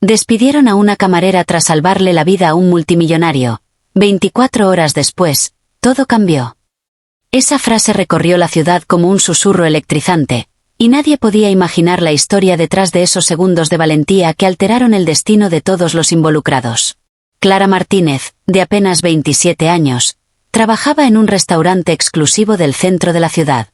Despidieron a una camarera tras salvarle la vida a un multimillonario. 24 horas después, todo cambió. Esa frase recorrió la ciudad como un susurro electrizante, y nadie podía imaginar la historia detrás de esos segundos de valentía que alteraron el destino de todos los involucrados. Clara Martínez, de apenas 27 años, trabajaba en un restaurante exclusivo del centro de la ciudad.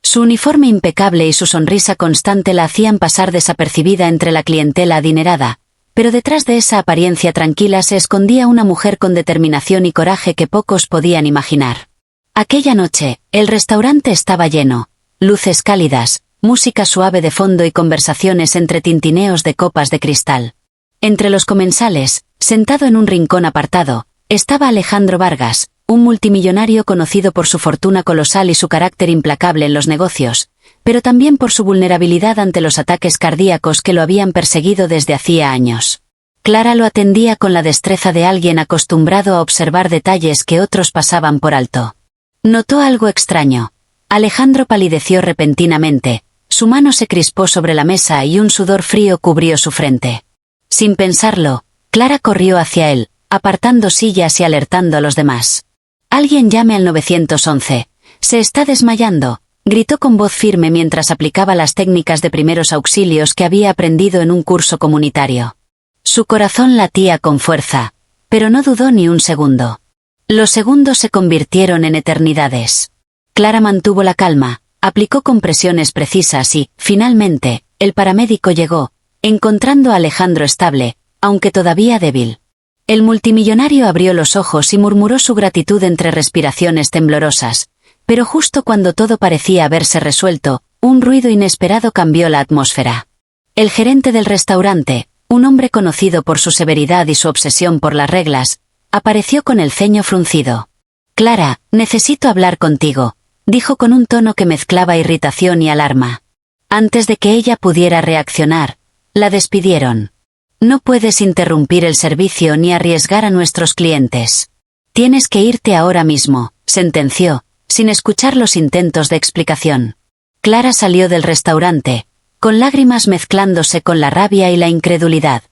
Su uniforme impecable y su sonrisa constante la hacían pasar desapercibida entre la clientela adinerada, pero detrás de esa apariencia tranquila se escondía una mujer con determinación y coraje que pocos podían imaginar. Aquella noche, el restaurante estaba lleno, luces cálidas, música suave de fondo y conversaciones entre tintineos de copas de cristal. Entre los comensales, sentado en un rincón apartado, estaba Alejandro Vargas, un multimillonario conocido por su fortuna colosal y su carácter implacable en los negocios, pero también por su vulnerabilidad ante los ataques cardíacos que lo habían perseguido desde hacía años. Clara lo atendía con la destreza de alguien acostumbrado a observar detalles que otros pasaban por alto. Notó algo extraño. Alejandro palideció repentinamente, su mano se crispó sobre la mesa y un sudor frío cubrió su frente. Sin pensarlo, Clara corrió hacia él, apartando sillas y alertando a los demás. «Alguien llame al 911. Se está desmayando», gritó con voz firme mientras aplicaba las técnicas de primeros auxilios que había aprendido en un curso comunitario. Su corazón latía con fuerza, pero no dudó ni un segundo. Los segundos se convirtieron en eternidades. Clara mantuvo la calma, aplicó compresiones precisas y, finalmente, el paramédico llegó, encontrando a Alejandro estable, aunque todavía débil. El multimillonario abrió los ojos y murmuró su gratitud entre respiraciones temblorosas, pero justo cuando todo parecía haberse resuelto, un ruido inesperado cambió la atmósfera. El gerente del restaurante, un hombre conocido por su severidad y su obsesión por las reglas, apareció con el ceño fruncido. «Clara, necesito hablar contigo», dijo con un tono que mezclaba irritación y alarma. Antes de que ella pudiera reaccionar, la despidieron. «No puedes interrumpir el servicio ni arriesgar a nuestros clientes. Tienes que irte ahora mismo», sentenció, sin escuchar los intentos de explicación. Clara salió del restaurante, con lágrimas mezclándose con la rabia y la incredulidad.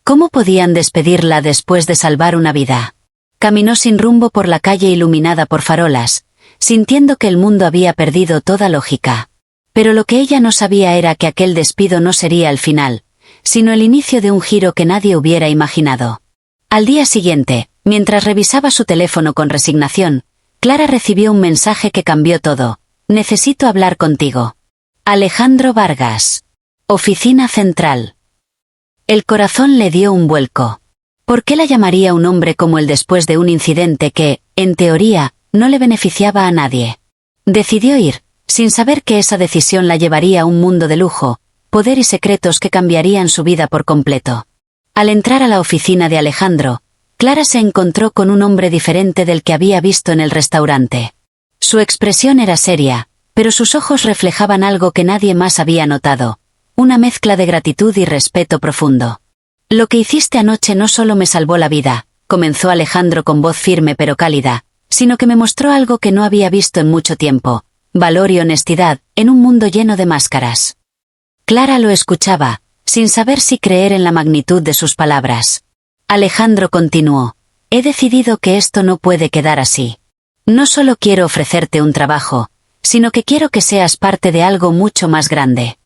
¿Cómo podían despedirla después de salvar una vida? Caminó sin rumbo por la calle iluminada por farolas, sintiendo que el mundo había perdido toda lógica. Pero lo que ella no sabía era que aquel despido no sería el final, sino el inicio de un giro que nadie hubiera imaginado. Al día siguiente, mientras revisaba su teléfono con resignación, Clara recibió un mensaje que cambió todo. «Necesito hablar contigo. Alejandro Vargas. Oficina Central». El corazón le dio un vuelco. ¿Por qué la llamaría un hombre como él después de un incidente que, en teoría, no le beneficiaba a nadie? Decidió ir, sin saber que esa decisión la llevaría a un mundo de lujo, poder y secretos que cambiarían su vida por completo. Al entrar a la oficina de Alejandro, Clara se encontró con un hombre diferente del que había visto en el restaurante. Su expresión era seria, pero sus ojos reflejaban algo que nadie más había notado, una mezcla de gratitud y respeto profundo. «Lo que hiciste anoche no solo me salvó la vida», comenzó Alejandro con voz firme pero cálida, «sino que me mostró algo que no había visto en mucho tiempo, valor y honestidad, en un mundo lleno de máscaras». Clara lo escuchaba, sin saber si creer en la magnitud de sus palabras. Alejandro continuó: «He decidido que esto no puede quedar así. No solo quiero ofrecerte un trabajo, sino que quiero que seas parte de algo mucho más grande».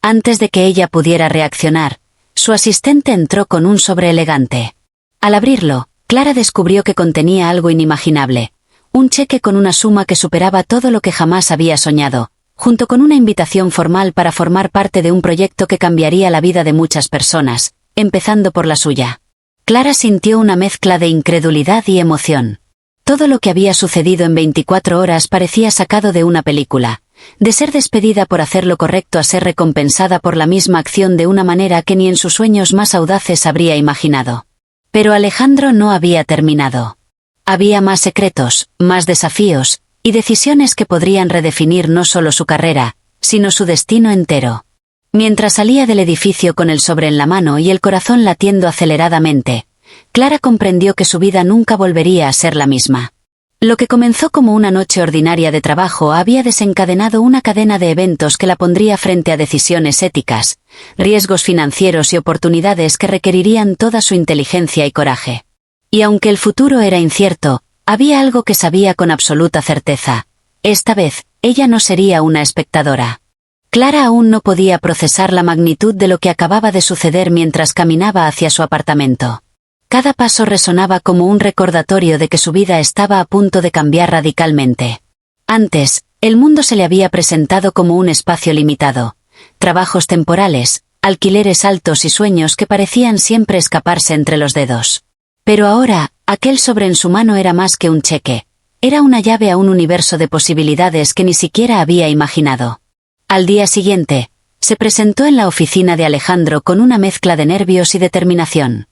Antes de que ella pudiera reaccionar, su asistente entró con un sobre elegante. Al abrirlo, Clara descubrió que contenía algo inimaginable, un cheque con una suma que superaba todo lo que jamás había soñado, junto con una invitación formal para formar parte de un proyecto que cambiaría la vida de muchas personas, empezando por la suya. Clara sintió una mezcla de incredulidad y emoción. Todo lo que había sucedido en 24 horas parecía sacado de una película, de ser despedida por hacer lo correcto a ser recompensada por la misma acción de una manera que ni en sus sueños más audaces habría imaginado. Pero Alejandro no había terminado. Había más secretos, más desafíos, y decisiones que podrían redefinir no solo su carrera, sino su destino entero. Mientras salía del edificio con el sobre en la mano y el corazón latiendo aceleradamente, Clara comprendió que su vida nunca volvería a ser la misma. Lo que comenzó como una noche ordinaria de trabajo había desencadenado una cadena de eventos que la pondría frente a decisiones éticas, riesgos financieros y oportunidades que requerirían toda su inteligencia y coraje. Y aunque el futuro era incierto, había algo que sabía con absoluta certeza. Esta vez, ella no sería una espectadora. Clara aún no podía procesar la magnitud de lo que acababa de suceder mientras caminaba hacia su apartamento. Cada paso resonaba como un recordatorio de que su vida estaba a punto de cambiar radicalmente. Antes, el mundo se le había presentado como un espacio limitado, trabajos temporales, alquileres altos y sueños que parecían siempre escaparse entre los dedos. Pero ahora, aquel sobre en su mano era más que un cheque, era una llave a un universo de posibilidades que ni siquiera había imaginado. Al día siguiente, se presentó en la oficina de Alejandro con una mezcla de nervios y determinación.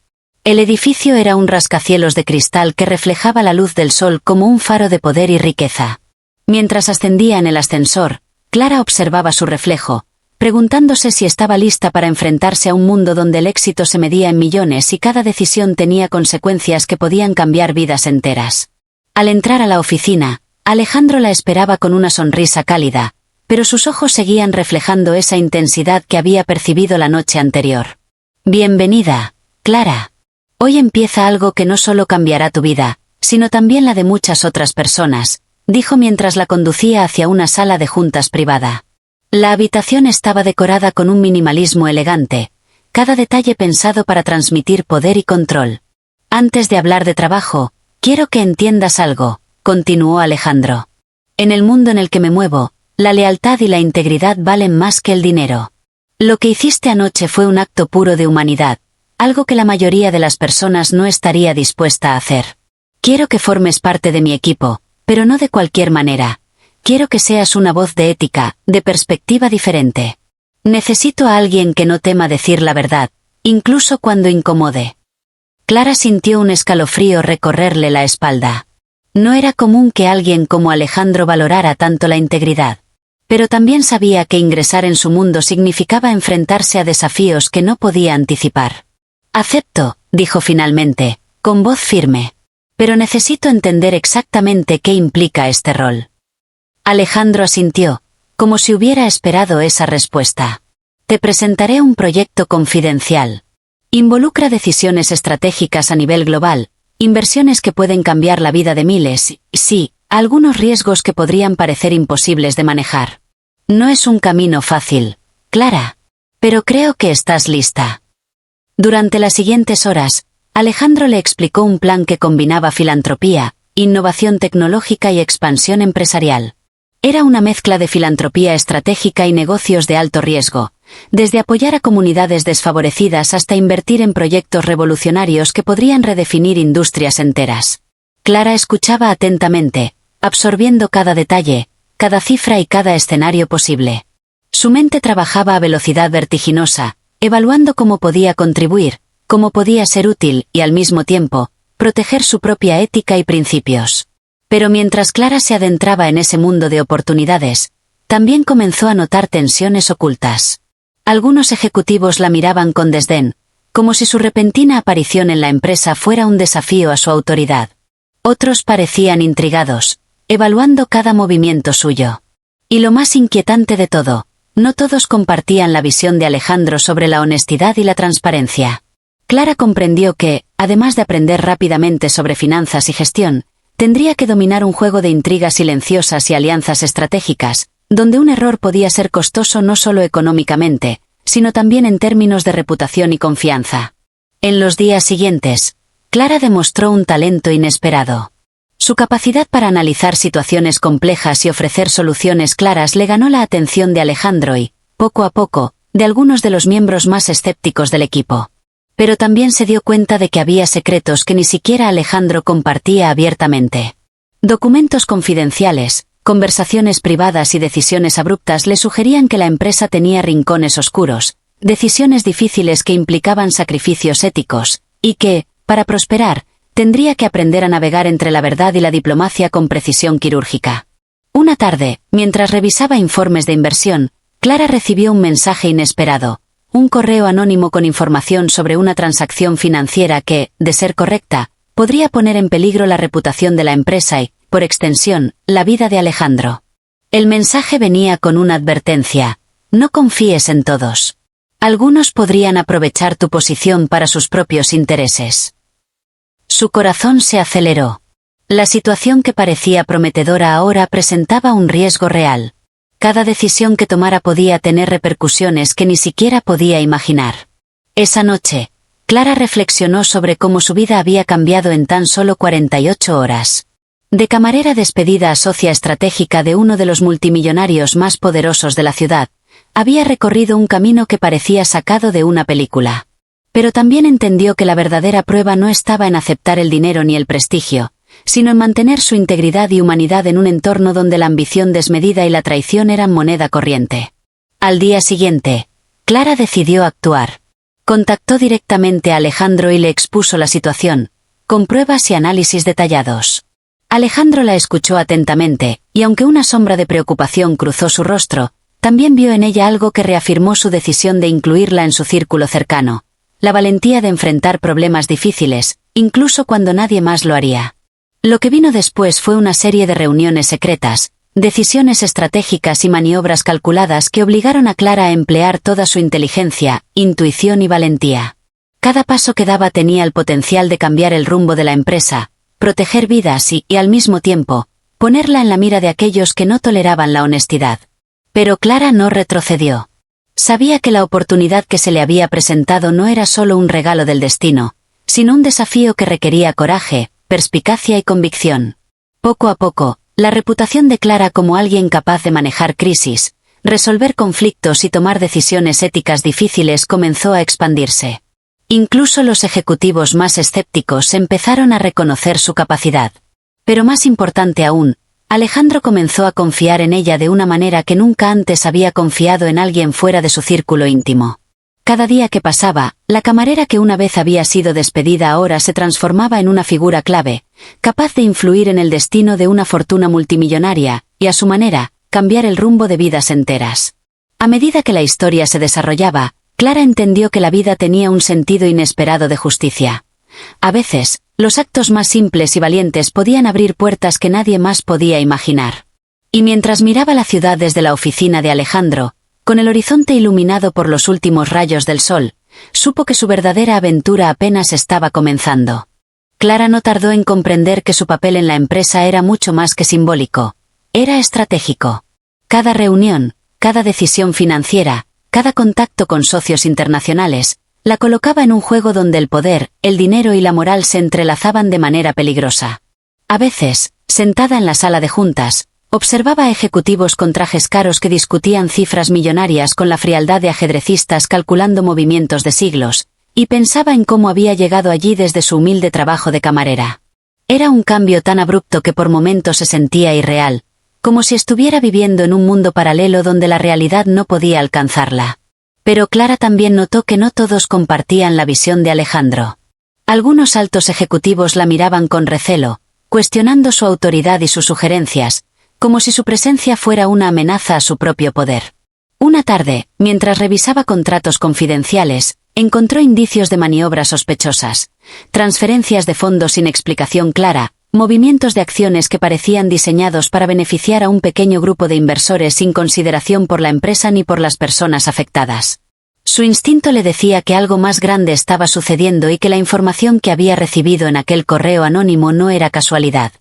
El edificio era un rascacielos de cristal que reflejaba la luz del sol como un faro de poder y riqueza. Mientras ascendía en el ascensor, Clara observaba su reflejo, preguntándose si estaba lista para enfrentarse a un mundo donde el éxito se medía en millones y cada decisión tenía consecuencias que podían cambiar vidas enteras. Al entrar a la oficina, Alejandro la esperaba con una sonrisa cálida, pero sus ojos seguían reflejando esa intensidad que había percibido la noche anterior. Bienvenida, Clara. Hoy empieza algo que no solo cambiará tu vida, sino también la de muchas otras personas, dijo mientras la conducía hacia una sala de juntas privada. La habitación estaba decorada con un minimalismo elegante, cada detalle pensado para transmitir poder y control. Antes de hablar de trabajo, quiero que entiendas algo, continuó Alejandro. En el mundo en el que me muevo, la lealtad y la integridad valen más que el dinero. Lo que hiciste anoche fue un acto puro de humanidad, algo que la mayoría de las personas no estaría dispuesta a hacer. Quiero que formes parte de mi equipo, pero no de cualquier manera. Quiero que seas una voz de ética, de perspectiva diferente. Necesito a alguien que no tema decir la verdad, incluso cuando incomode. Clara sintió un escalofrío recorrerle la espalda. No era común que alguien como Alejandro valorara tanto la integridad. Pero también sabía que ingresar en su mundo significaba enfrentarse a desafíos que no podía anticipar. Acepto, dijo finalmente, con voz firme. Pero necesito entender exactamente qué implica este rol. Alejandro asintió, como si hubiera esperado esa respuesta. Te presentaré un proyecto confidencial. Involucra decisiones estratégicas a nivel global, inversiones que pueden cambiar la vida de miles, sí, algunos riesgos que podrían parecer imposibles de manejar. No es un camino fácil, Clara. Pero creo que estás lista. Durante las siguientes horas, Alejandro le explicó un plan que combinaba filantropía, innovación tecnológica y expansión empresarial. Era una mezcla de filantropía estratégica y negocios de alto riesgo, desde apoyar a comunidades desfavorecidas hasta invertir en proyectos revolucionarios que podrían redefinir industrias enteras. Clara escuchaba atentamente, absorbiendo cada detalle, cada cifra y cada escenario posible. Su mente trabajaba a velocidad vertiginosa, evaluando cómo podía contribuir, cómo podía ser útil y al mismo tiempo, proteger su propia ética y principios. Pero mientras Clara se adentraba en ese mundo de oportunidades, también comenzó a notar tensiones ocultas. Algunos ejecutivos la miraban con desdén, como si su repentina aparición en la empresa fuera un desafío a su autoridad. Otros parecían intrigados, evaluando cada movimiento suyo. Y lo más inquietante de todo, no todos compartían la visión de Alejandro sobre la honestidad y la transparencia. Clara comprendió que, además de aprender rápidamente sobre finanzas y gestión, tendría que dominar un juego de intrigas silenciosas y alianzas estratégicas, donde un error podía ser costoso no solo económicamente, sino también en términos de reputación y confianza. En los días siguientes, Clara demostró un talento inesperado. Su capacidad para analizar situaciones complejas y ofrecer soluciones claras le ganó la atención de Alejandro y, poco a poco, de algunos de los miembros más escépticos del equipo. Pero también se dio cuenta de que había secretos que ni siquiera Alejandro compartía abiertamente. Documentos confidenciales, conversaciones privadas y decisiones abruptas le sugerían que la empresa tenía rincones oscuros, decisiones difíciles que implicaban sacrificios éticos, y que, para prosperar, tendría que aprender a navegar entre la verdad y la diplomacia con precisión quirúrgica. Una tarde, mientras revisaba informes de inversión, Clara recibió un mensaje inesperado, un correo anónimo con información sobre una transacción financiera que, de ser correcta, podría poner en peligro la reputación de la empresa y, por extensión, la vida de Alejandro. El mensaje venía con una advertencia: no confíes en todos. Algunos podrían aprovechar tu posición para sus propios intereses. Su corazón se aceleró. La situación que parecía prometedora ahora presentaba un riesgo real. Cada decisión que tomara podía tener repercusiones que ni siquiera podía imaginar. Esa noche, Clara reflexionó sobre cómo su vida había cambiado en tan solo 48 horas. De camarera despedida a socia estratégica de uno de los multimillonarios más poderosos de la ciudad, había recorrido un camino que parecía sacado de una película. Pero también entendió que la verdadera prueba no estaba en aceptar el dinero ni el prestigio, sino en mantener su integridad y humanidad en un entorno donde la ambición desmedida y la traición eran moneda corriente. Al día siguiente, Clara decidió actuar. Contactó directamente a Alejandro y le expuso la situación, con pruebas y análisis detallados. Alejandro la escuchó atentamente, y aunque una sombra de preocupación cruzó su rostro, también vio en ella algo que reafirmó su decisión de incluirla en su círculo cercano: la valentía de enfrentar problemas difíciles, incluso cuando nadie más lo haría. Lo que vino después fue una serie de reuniones secretas, decisiones estratégicas y maniobras calculadas que obligaron a Clara a emplear toda su inteligencia, intuición y valentía. Cada paso que daba tenía el potencial de cambiar el rumbo de la empresa, proteger vidas y, al mismo tiempo, ponerla en la mira de aquellos que no toleraban la honestidad. Pero Clara no retrocedió. Sabía que la oportunidad que se le había presentado no era solo un regalo del destino, sino un desafío que requería coraje, perspicacia y convicción. Poco a poco, la reputación de Clara como alguien capaz de manejar crisis, resolver conflictos y tomar decisiones éticas difíciles comenzó a expandirse. Incluso los ejecutivos más escépticos empezaron a reconocer su capacidad. Pero más importante aún, Alejandro comenzó a confiar en ella de una manera que nunca antes había confiado en alguien fuera de su círculo íntimo. Cada día que pasaba, la camarera que una vez había sido despedida ahora se transformaba en una figura clave, capaz de influir en el destino de una fortuna multimillonaria, y a su manera, cambiar el rumbo de vidas enteras. A medida que la historia se desarrollaba, Clara entendió que la vida tenía un sentido inesperado de justicia. A veces, los actos más simples y valientes podían abrir puertas que nadie más podía imaginar. Y mientras miraba la ciudad desde la oficina de Alejandro, con el horizonte iluminado por los últimos rayos del sol, supo que su verdadera aventura apenas estaba comenzando. Clara no tardó en comprender que su papel en la empresa era mucho más que simbólico. Era estratégico. Cada reunión, cada decisión financiera, cada contacto con socios internacionales, la colocaba en un juego donde el poder, el dinero y la moral se entrelazaban de manera peligrosa. A veces, sentada en la sala de juntas, observaba a ejecutivos con trajes caros que discutían cifras millonarias con la frialdad de ajedrecistas calculando movimientos de siglos, y pensaba en cómo había llegado allí desde su humilde trabajo de camarera. Era un cambio tan abrupto que por momentos se sentía irreal, como si estuviera viviendo en un mundo paralelo donde la realidad no podía alcanzarla. Pero Clara también notó que no todos compartían la visión de Alejandro. Algunos altos ejecutivos la miraban con recelo, cuestionando su autoridad y sus sugerencias, como si su presencia fuera una amenaza a su propio poder. Una tarde, mientras revisaba contratos confidenciales, encontró indicios de maniobras sospechosas, transferencias de fondos sin explicación clara, movimientos de acciones que parecían diseñados para beneficiar a un pequeño grupo de inversores sin consideración por la empresa ni por las personas afectadas. Su instinto le decía que algo más grande estaba sucediendo y que la información que había recibido en aquel correo anónimo no era casualidad.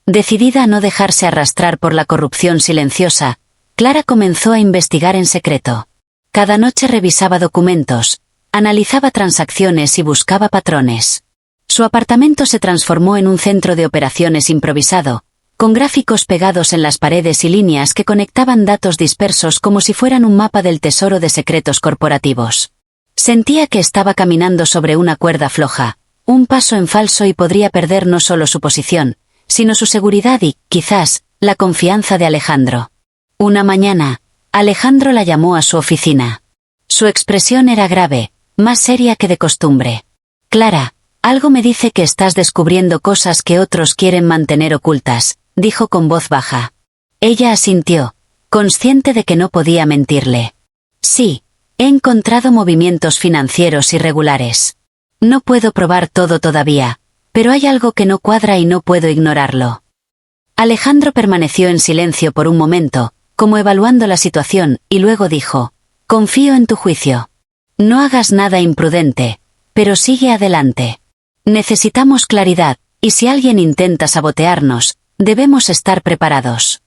Decidida a no dejarse arrastrar por la corrupción silenciosa, Clara comenzó a investigar en secreto. Cada noche revisaba documentos, analizaba transacciones y buscaba patrones. Su apartamento se transformó en un centro de operaciones improvisado, con gráficos pegados en las paredes y líneas que conectaban datos dispersos como si fueran un mapa del tesoro de secretos corporativos. Sentía que estaba caminando sobre una cuerda floja, un paso en falso y podría perder no solo su posición, sino su seguridad y, quizás, la confianza de Alejandro. Una mañana, Alejandro la llamó a su oficina. Su expresión era grave, más seria que de costumbre. «Clara, algo me dice que estás descubriendo cosas que otros quieren mantener ocultas», dijo con voz baja. Ella asintió, consciente de que no podía mentirle. «Sí, he encontrado movimientos financieros irregulares. No puedo probar todo todavía, pero hay algo que no cuadra y no puedo ignorarlo». Alejandro permaneció en silencio por un momento, como evaluando la situación, y luego dijo: confío en tu juicio. No hagas nada imprudente, pero sigue adelante. Necesitamos claridad, y si alguien intenta sabotearnos, debemos estar preparados.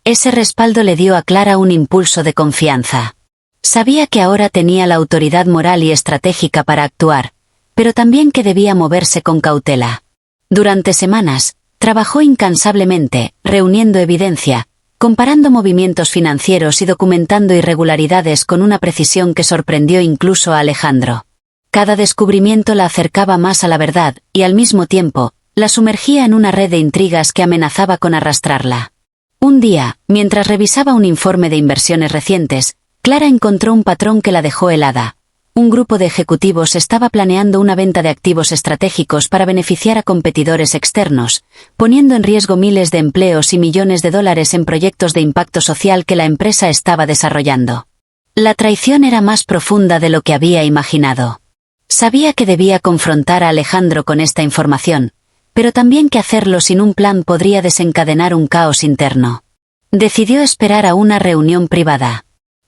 Ese respaldo le dio a Clara un impulso de confianza. Sabía que ahora tenía la autoridad moral y estratégica para actuar, pero también que debía moverse con cautela. Durante semanas, trabajó incansablemente, reuniendo evidencia, comparando movimientos financieros y documentando irregularidades con una precisión que sorprendió incluso a Alejandro. Cada descubrimiento la acercaba más a la verdad, y al mismo tiempo, la sumergía en una red de intrigas que amenazaba con arrastrarla. Un día, mientras revisaba un informe de inversiones recientes, Clara encontró un patrón que la dejó helada. Un grupo de ejecutivos estaba planeando una venta de activos estratégicos para beneficiar a competidores externos, poniendo en riesgo miles de empleos y millones de dólares en proyectos de impacto social que la empresa estaba desarrollando. La traición era más profunda de lo que había imaginado. Sabía que debía confrontar a Alejandro con esta información, pero también que hacerlo sin un plan podría desencadenar un caos interno. Decidió esperar a una reunión privada.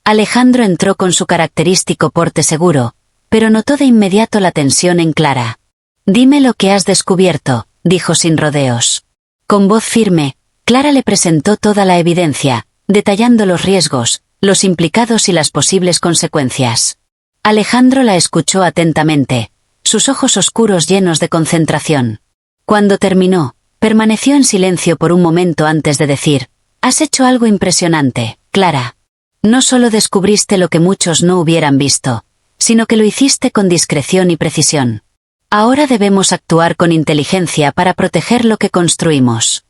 Alejandro entró con su característico porte seguro, pero notó de inmediato la tensión en Clara. «Dime lo que has descubierto», dijo sin rodeos. Con voz firme, Clara le presentó toda la evidencia, detallando los riesgos, los implicados y las posibles consecuencias. Alejandro la escuchó atentamente, sus ojos oscuros llenos de concentración. Cuando terminó, permaneció en silencio por un momento antes de decir: «Has hecho algo impresionante, Clara. No solo descubriste lo que muchos no hubieran visto, sino que lo hiciste con discreción y precisión. Ahora debemos actuar con inteligencia para proteger lo que construimos».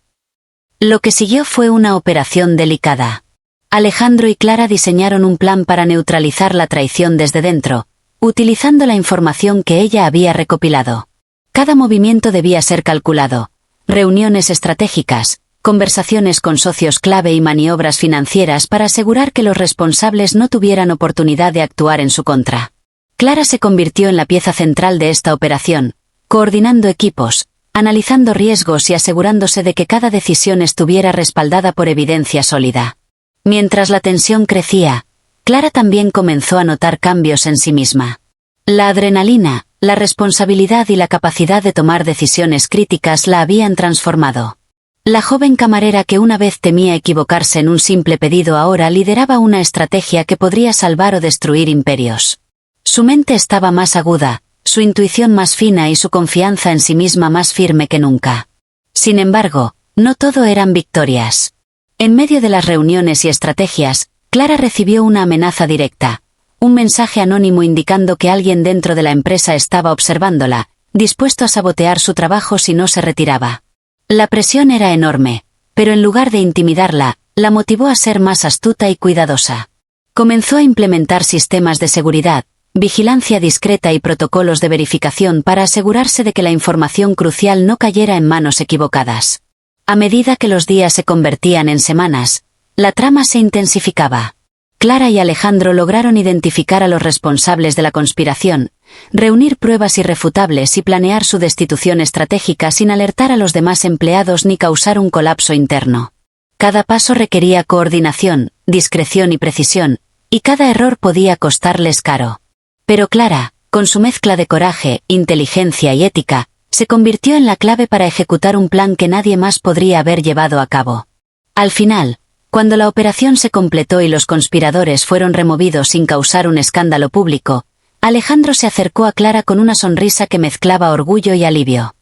Lo que siguió fue una operación delicada. Alejandro y Clara diseñaron un plan para neutralizar la traición desde dentro, utilizando la información que ella había recopilado. Cada movimiento debía ser calculado. Reuniones estratégicas, conversaciones con socios clave y maniobras financieras para asegurar que los responsables no tuvieran oportunidad de actuar en su contra. Clara se convirtió en la pieza central de esta operación, coordinando equipos, analizando riesgos y asegurándose de que cada decisión estuviera respaldada por evidencia sólida. Mientras la tensión crecía, Clara también comenzó a notar cambios en sí misma. La adrenalina, la responsabilidad y la capacidad de tomar decisiones críticas la habían transformado. La joven camarera que una vez temía equivocarse en un simple pedido ahora lideraba una estrategia que podría salvar o destruir imperios. Su mente estaba más aguda, su intuición más fina y su confianza en sí misma más firme que nunca. Sin embargo, no todo eran victorias. En medio de las reuniones y estrategias, Clara recibió una amenaza directa, un mensaje anónimo indicando que alguien dentro de la empresa estaba observándola, dispuesto a sabotear su trabajo si no se retiraba. La presión era enorme, pero en lugar de intimidarla, la motivó a ser más astuta y cuidadosa. Comenzó a implementar sistemas de seguridad, vigilancia discreta y protocolos de verificación para asegurarse de que la información crucial no cayera en manos equivocadas. A medida que los días se convertían en semanas, la trama se intensificaba. Clara y Alejandro lograron identificar a los responsables de la conspiración, reunir pruebas irrefutables y planear su destitución estratégica sin alertar a los demás empleados ni causar un colapso interno. Cada paso requería coordinación, discreción y precisión, y cada error podía costarles caro. Pero Clara, con su mezcla de coraje, inteligencia y ética, se convirtió en la clave para ejecutar un plan que nadie más podría haber llevado a cabo. Al final, cuando la operación se completó y los conspiradores fueron removidos sin causar un escándalo público, Alejandro se acercó a Clara con una sonrisa que mezclaba orgullo y alivio.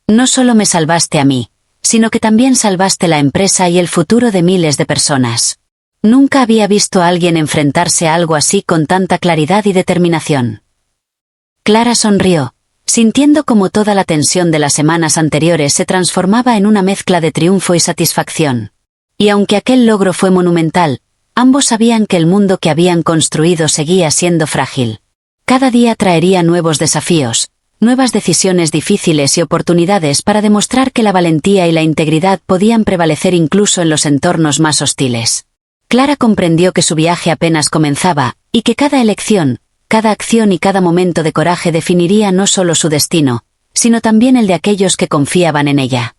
«No solo me salvaste a mí, sino que también salvaste la empresa y el futuro de miles de personas. Nunca había visto a alguien enfrentarse a algo así con tanta claridad y determinación». Clara sonrió, sintiendo como toda la tensión de las semanas anteriores se transformaba en una mezcla de triunfo y satisfacción. Y aunque aquel logro fue monumental, ambos sabían que el mundo que habían construido seguía siendo frágil. Cada día traería nuevos desafíos, nuevas decisiones difíciles y oportunidades para demostrar que la valentía y la integridad podían prevalecer incluso en los entornos más hostiles. Clara comprendió que su viaje apenas comenzaba, y que cada elección, cada acción y cada momento de coraje definiría no solo su destino, sino también el de aquellos que confiaban en ella.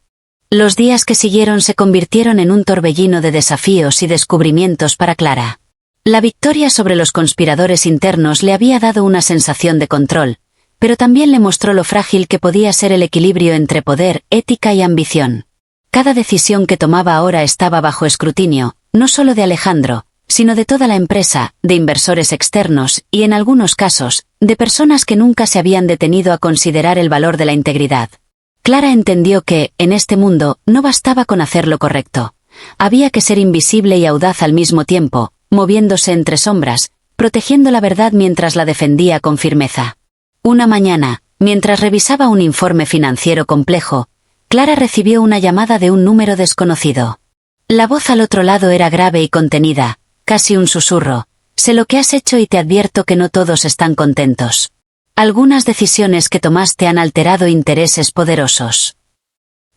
Los días que siguieron se convirtieron en un torbellino de desafíos y descubrimientos para Clara. La victoria sobre los conspiradores internos le había dado una sensación de control, pero también le mostró lo frágil que podía ser el equilibrio entre poder, ética y ambición. Cada decisión que tomaba ahora estaba bajo escrutinio, no solo de Alejandro, sino de toda la empresa, de inversores externos y, en algunos casos, de personas que nunca se habían detenido a considerar el valor de la integridad. Clara entendió que, en este mundo, no bastaba con hacer lo correcto. Había que ser invisible y audaz al mismo tiempo, moviéndose entre sombras, protegiendo la verdad mientras la defendía con firmeza. Una mañana, mientras revisaba un informe financiero complejo, Clara recibió una llamada de un número desconocido. La voz al otro lado era grave y contenida, casi un susurro. Sé lo que has hecho y te advierto que no todos están contentos. Algunas decisiones que tomaste han alterado intereses poderosos.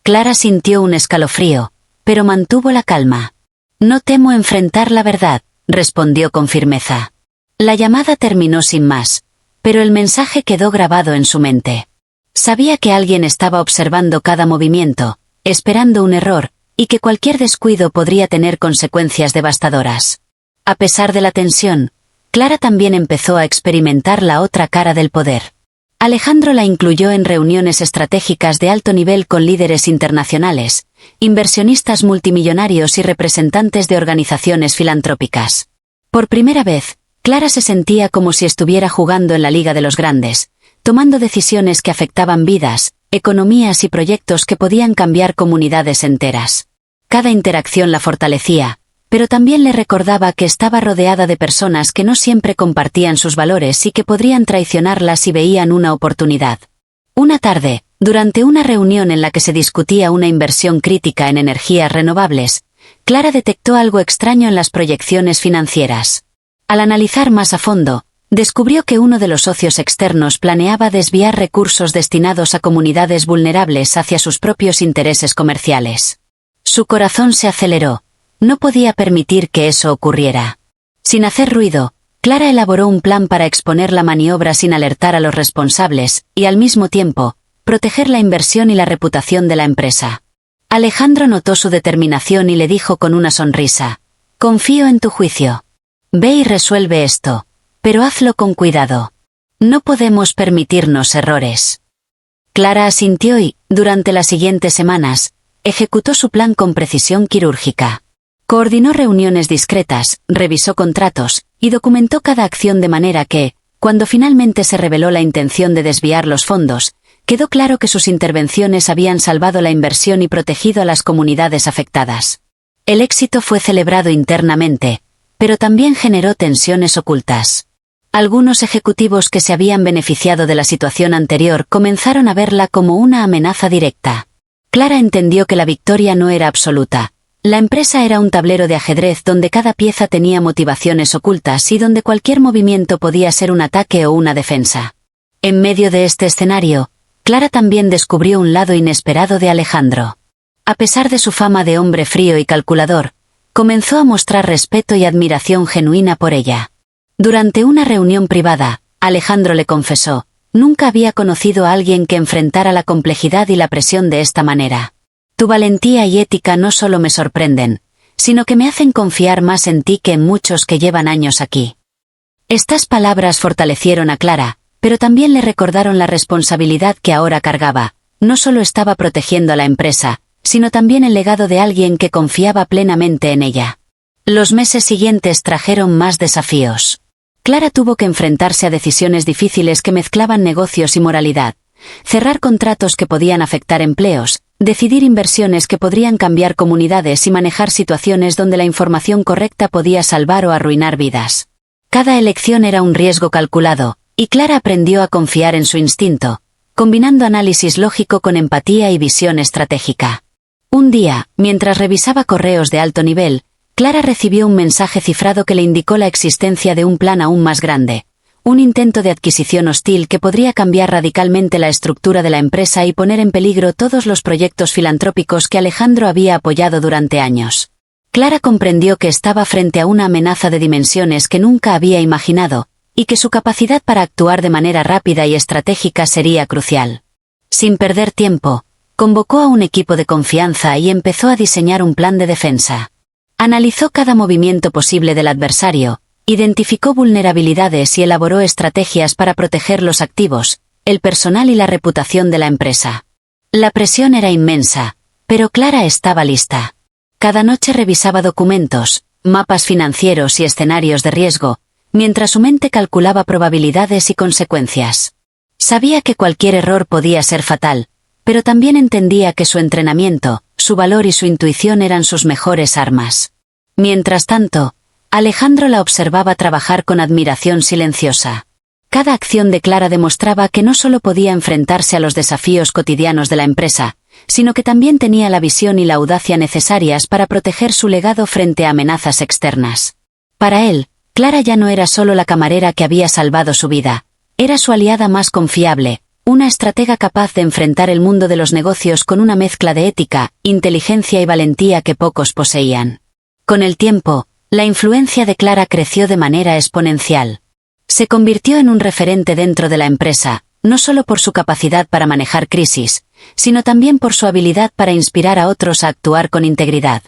Clara sintió un escalofrío, pero mantuvo la calma. No temo enfrentar la verdad, respondió con firmeza. La llamada terminó sin más, pero el mensaje quedó grabado en su mente. Sabía que alguien estaba observando cada movimiento, esperando un error, y que cualquier descuido podría tener consecuencias devastadoras. A pesar de la tensión, Clara también empezó a experimentar la otra cara del poder. Alejandro la incluyó en reuniones estratégicas de alto nivel con líderes internacionales, inversionistas multimillonarios y representantes de organizaciones filantrópicas. Por primera vez, Clara se sentía como si estuviera jugando en la Liga de los Grandes, tomando decisiones que afectaban vidas, economías y proyectos que podían cambiar comunidades enteras. Cada interacción la fortalecía, pero también le recordaba que estaba rodeada de personas que no siempre compartían sus valores y que podrían traicionarla si veían una oportunidad. Una tarde, durante una reunión en la que se discutía una inversión crítica en energías renovables, Clara detectó algo extraño en las proyecciones financieras. Al analizar más a fondo, descubrió que uno de los socios externos planeaba desviar recursos destinados a comunidades vulnerables hacia sus propios intereses comerciales. Su corazón se aceleró. No podía permitir que eso ocurriera. Sin hacer ruido, Clara elaboró un plan para exponer la maniobra sin alertar a los responsables, y al mismo tiempo, proteger la inversión y la reputación de la empresa. Alejandro notó su determinación y le dijo con una sonrisa: «Confío en tu juicio. Ve y resuelve esto, pero hazlo con cuidado. No podemos permitirnos errores». Clara asintió y, durante las siguientes semanas, ejecutó su plan con precisión quirúrgica. Coordinó reuniones discretas, revisó contratos, y documentó cada acción de manera que, cuando finalmente se reveló la intención de desviar los fondos, quedó claro que sus intervenciones habían salvado la inversión y protegido a las comunidades afectadas. El éxito fue celebrado internamente, pero también generó tensiones ocultas. Algunos ejecutivos que se habían beneficiado de la situación anterior comenzaron a verla como una amenaza directa. Clara entendió que la victoria no era absoluta. La empresa era un tablero de ajedrez donde cada pieza tenía motivaciones ocultas y donde cualquier movimiento podía ser un ataque o una defensa. En medio de este escenario, Clara también descubrió un lado inesperado de Alejandro. A pesar de su fama de hombre frío y calculador, comenzó a mostrar respeto y admiración genuina por ella. Durante una reunión privada, Alejandro le confesó: «Nunca había conocido a alguien que enfrentara la complejidad y la presión de esta manera. Tu valentía y ética no solo me sorprenden, sino que me hacen confiar más en ti que en muchos que llevan años aquí». Estas palabras fortalecieron a Clara, pero también le recordaron la responsabilidad que ahora cargaba. No solo estaba protegiendo a la empresa, sino también el legado de alguien que confiaba plenamente en ella. Los meses siguientes trajeron más desafíos. Clara tuvo que enfrentarse a decisiones difíciles que mezclaban negocios y moralidad. Cerrar contratos que podían afectar empleos, decidir inversiones que podrían cambiar comunidades y manejar situaciones donde la información correcta podía salvar o arruinar vidas. Cada elección era un riesgo calculado, y Clara aprendió a confiar en su instinto, combinando análisis lógico con empatía y visión estratégica. Un día, mientras revisaba correos de alto nivel, Clara recibió un mensaje cifrado que le indicó la existencia de un plan aún más grande. Un intento de adquisición hostil que podría cambiar radicalmente la estructura de la empresa y poner en peligro todos los proyectos filantrópicos que Alejandro había apoyado durante años. Clara comprendió que estaba frente a una amenaza de dimensiones que nunca había imaginado, y que su capacidad para actuar de manera rápida y estratégica sería crucial. Sin perder tiempo, Convocó a un equipo de confianza y empezó a diseñar un plan de defensa. Analizó cada movimiento posible del adversario, identificó vulnerabilidades y elaboró estrategias para proteger los activos, el personal y la reputación de la empresa. La presión era inmensa, pero Clara estaba lista. Cada noche revisaba documentos, mapas financieros y escenarios de riesgo, mientras su mente calculaba probabilidades y consecuencias. Sabía que cualquier error podía ser fatal, pero también entendía que su entrenamiento, su valor y su intuición eran sus mejores armas. Mientras tanto, Alejandro la observaba trabajar con admiración silenciosa. Cada acción de Clara demostraba que no solo podía enfrentarse a los desafíos cotidianos de la empresa, sino que también tenía la visión y la audacia necesarias para proteger su legado frente a amenazas externas. Para él, Clara ya no era solo la camarera que había salvado su vida, era su aliada más confiable, una estratega capaz de enfrentar el mundo de los negocios con una mezcla de ética, inteligencia y valentía que pocos poseían. Con el tiempo, la influencia de Clara creció de manera exponencial. Se convirtió en un referente dentro de la empresa, no solo por su capacidad para manejar crisis, sino también por su habilidad para inspirar a otros a actuar con integridad.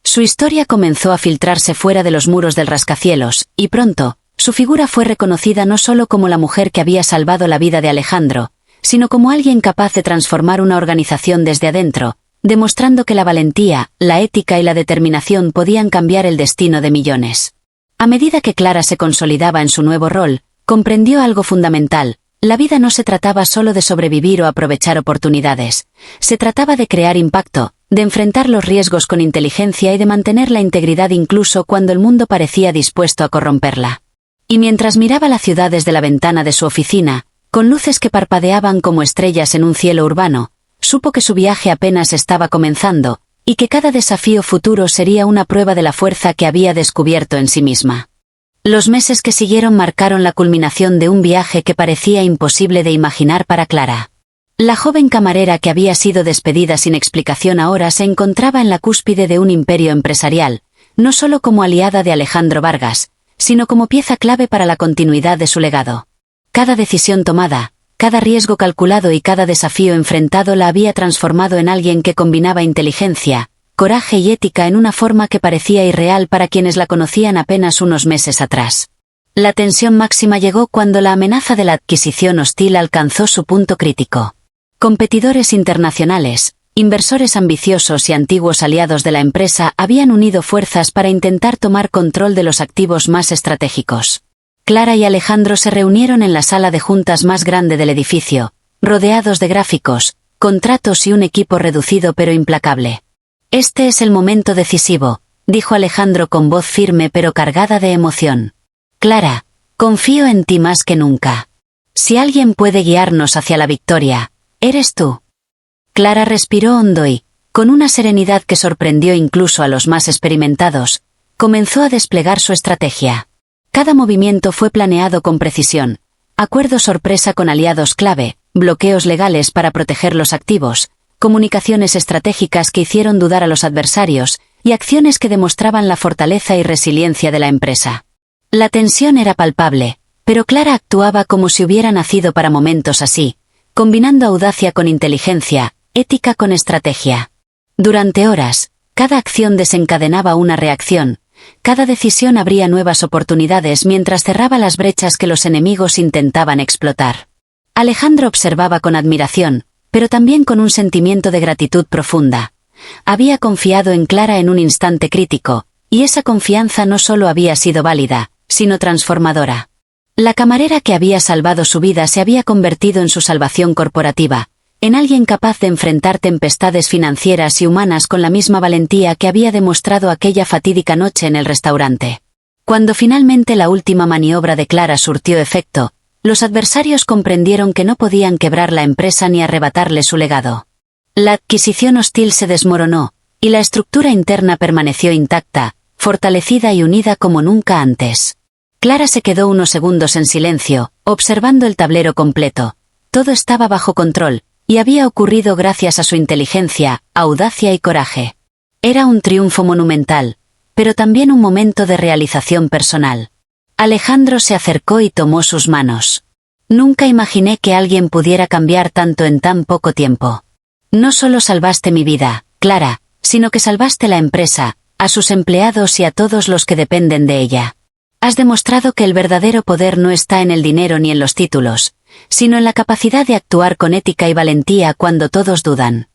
Su historia comenzó a filtrarse fuera de los muros del rascacielos, y pronto, su figura fue reconocida no solo como la mujer que había salvado la vida de Alejandro, sino como alguien capaz de transformar una organización desde adentro, demostrando que la valentía, la ética y la determinación podían cambiar el destino de millones. A medida que Clara se consolidaba en su nuevo rol, comprendió algo fundamental: la vida no se trataba solo de sobrevivir o aprovechar oportunidades, se trataba de crear impacto, de enfrentar los riesgos con inteligencia y de mantener la integridad incluso cuando el mundo parecía dispuesto a corromperla. Y mientras miraba la ciudad desde la ventana de su oficina, con luces que parpadeaban como estrellas en un cielo urbano, supo que su viaje apenas estaba comenzando, y que cada desafío futuro sería una prueba de la fuerza que había descubierto en sí misma. Los meses que siguieron marcaron la culminación de un viaje que parecía imposible de imaginar para Clara. La joven camarera que había sido despedida sin explicación ahora se encontraba en la cúspide de un imperio empresarial, no solo como aliada de Alejandro Vargas, sino como pieza clave para la continuidad de su legado. Cada decisión tomada, cada riesgo calculado y cada desafío enfrentado la había transformado en alguien que combinaba inteligencia, coraje y ética en una forma que parecía irreal para quienes la conocían apenas unos meses atrás. La tensión máxima llegó cuando la amenaza de la adquisición hostil alcanzó su punto crítico. Competidores internacionales, inversores ambiciosos y antiguos aliados de la empresa habían unido fuerzas para intentar tomar control de los activos más estratégicos. Clara y Alejandro se reunieron en la sala de juntas más grande del edificio, rodeados de gráficos, contratos y un equipo reducido pero implacable. «Este es el momento decisivo», dijo Alejandro con voz firme pero cargada de emoción. «Clara, confío en ti más que nunca. Si alguien puede guiarnos hacia la victoria, eres tú». Clara respiró hondo y, con una serenidad que sorprendió incluso a los más experimentados, comenzó a desplegar su estrategia. Cada movimiento fue planeado con precisión, acuerdos sorpresa con aliados clave, bloqueos legales para proteger los activos, comunicaciones estratégicas que hicieron dudar a los adversarios, y acciones que demostraban la fortaleza y resiliencia de la empresa. La tensión era palpable, pero Clara actuaba como si hubiera nacido para momentos así, combinando audacia con inteligencia, ética con estrategia. Durante horas, cada acción desencadenaba una reacción, cada decisión abría nuevas oportunidades mientras cerraba las brechas que los enemigos intentaban explotar. Alejandro observaba con admiración, pero también con un sentimiento de gratitud profunda. Había confiado en Clara en un instante crítico, y esa confianza no solo había sido válida, sino transformadora. La camarera que había salvado su vida se había convertido en su salvación corporativa, en alguien capaz de enfrentar tempestades financieras y humanas con la misma valentía que había demostrado aquella fatídica noche en el restaurante. Cuando finalmente la última maniobra de Clara surtió efecto, los adversarios comprendieron que no podían quebrar la empresa ni arrebatarle su legado. La adquisición hostil se desmoronó, y la estructura interna permaneció intacta, fortalecida y unida como nunca antes. Clara se quedó unos segundos en silencio, observando el tablero completo. Todo estaba bajo control, y había ocurrido gracias a su inteligencia, audacia y coraje. Era un triunfo monumental, pero también un momento de realización personal. Alejandro se acercó y tomó sus manos. «Nunca imaginé que alguien pudiera cambiar tanto en tan poco tiempo. No solo salvaste mi vida, Clara, sino que salvaste la empresa, a sus empleados y a todos los que dependen de ella. Has demostrado que el verdadero poder no está en el dinero ni en los títulos, sino en la capacidad de actuar con ética y valentía cuando todos dudan.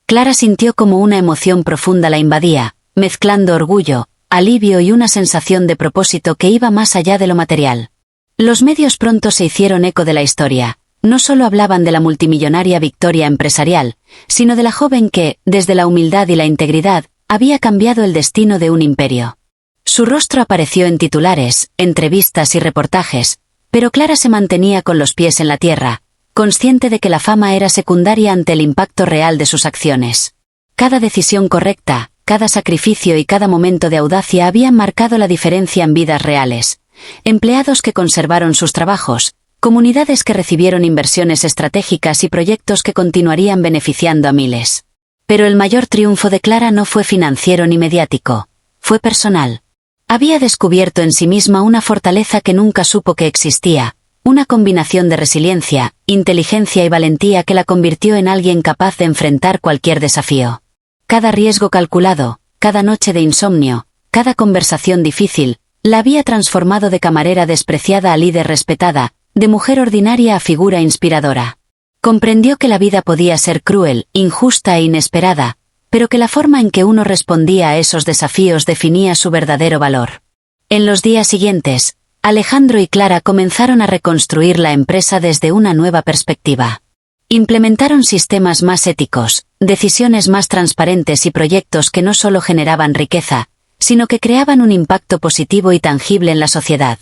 Clara sintió como una emoción profunda la invadía, mezclando orgullo, alivio y una sensación de propósito que iba más allá de lo material. Los medios pronto se hicieron eco de la historia. No solo hablaban de la multimillonaria victoria empresarial, sino de la joven que, desde la humildad y la integridad, había cambiado el destino de un imperio. Su rostro apareció en titulares, entrevistas y reportajes, pero Clara se mantenía con los pies en la tierra, consciente de que la fama era secundaria ante el impacto real de sus acciones. Cada decisión correcta, cada sacrificio y cada momento de audacia habían marcado la diferencia en vidas reales. Empleados que conservaron sus trabajos, comunidades que recibieron inversiones estratégicas y proyectos que continuarían beneficiando a miles. Pero el mayor triunfo de Clara no fue financiero ni mediático, fue personal. Había descubierto en sí misma una fortaleza que nunca supo que existía, una combinación de resiliencia, inteligencia y valentía que la convirtió en alguien capaz de enfrentar cualquier desafío. Cada riesgo calculado, cada noche de insomnio, cada conversación difícil, la había transformado de camarera despreciada a líder respetada, de mujer ordinaria a figura inspiradora. Comprendió que la vida podía ser cruel, injusta e inesperada, pero que la forma en que uno respondía a esos desafíos definía su verdadero valor. En los días siguientes, Alejandro y Clara comenzaron a reconstruir la empresa desde una nueva perspectiva. Implementaron sistemas más éticos, decisiones más transparentes y proyectos que no solo generaban riqueza, sino que creaban un impacto positivo y tangible en la sociedad.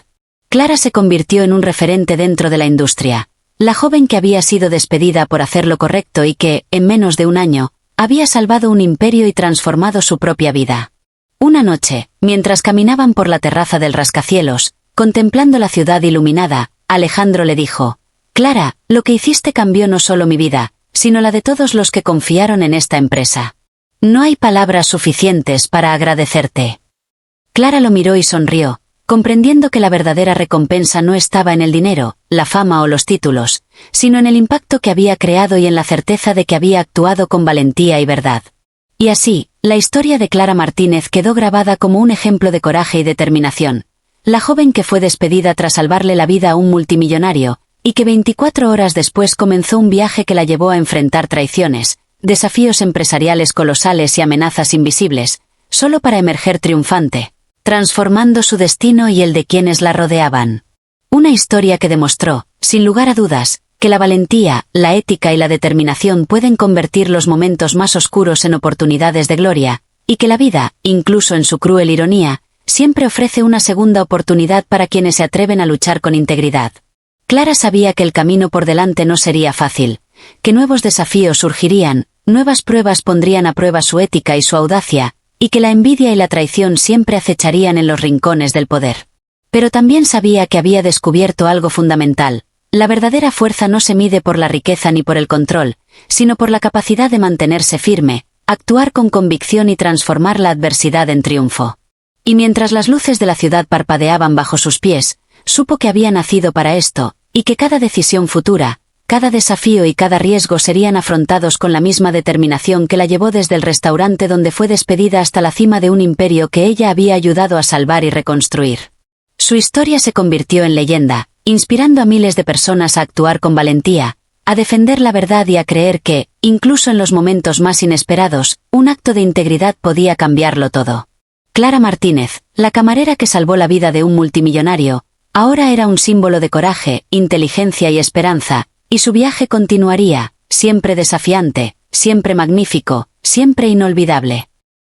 Clara se convirtió en un referente dentro de la industria, la joven que había sido despedida por hacer lo correcto y que, en menos de un año, había salvado un imperio y transformado su propia vida. Una noche, mientras caminaban por la terraza del rascacielos, contemplando la ciudad iluminada, Alejandro le dijo: «Clara, lo que hiciste cambió no solo mi vida, sino la de todos los que confiaron en esta empresa. No hay palabras suficientes para agradecerte». Clara lo miró y sonrió, comprendiendo que la verdadera recompensa no estaba en el dinero, la fama o los títulos, sino en el impacto que había creado y en la certeza de que había actuado con valentía y verdad. Y así, la historia de Clara Martínez quedó grabada como un ejemplo de coraje y determinación. La joven que fue despedida tras salvarle la vida a un multimillonario, y que 24 horas después comenzó un viaje que la llevó a enfrentar traiciones, desafíos empresariales colosales y amenazas invisibles, solo para emerger triunfante, transformando su destino y el de quienes la rodeaban. Una historia que demostró, sin lugar a dudas, que la valentía, la ética y la determinación pueden convertir los momentos más oscuros en oportunidades de gloria, y que la vida, incluso en su cruel ironía, siempre ofrece una segunda oportunidad para quienes se atreven a luchar con integridad. Clara sabía que el camino por delante no sería fácil, que nuevos desafíos surgirían, nuevas pruebas pondrían a prueba su ética y su audacia, y que la envidia y la traición siempre acecharían en los rincones del poder. Pero también sabía que había descubierto algo fundamental: la verdadera fuerza no se mide por la riqueza ni por el control, sino por la capacidad de mantenerse firme, actuar con convicción y transformar la adversidad en triunfo. Y mientras las luces de la ciudad parpadeaban bajo sus pies, supo que había nacido para esto, y que cada decisión futura, cada desafío y cada riesgo serían afrontados con la misma determinación que la llevó desde el restaurante donde fue despedida hasta la cima de un imperio que ella había ayudado a salvar y reconstruir. Su historia se convirtió en leyenda, inspirando a miles de personas a actuar con valentía, a defender la verdad y a creer que, incluso en los momentos más inesperados, un acto de integridad podía cambiarlo todo. Clara Martínez, la camarera que salvó la vida de un multimillonario, ahora era un símbolo de coraje, inteligencia y esperanza, y su viaje continuaría, siempre desafiante, siempre magnífico, siempre inolvidable.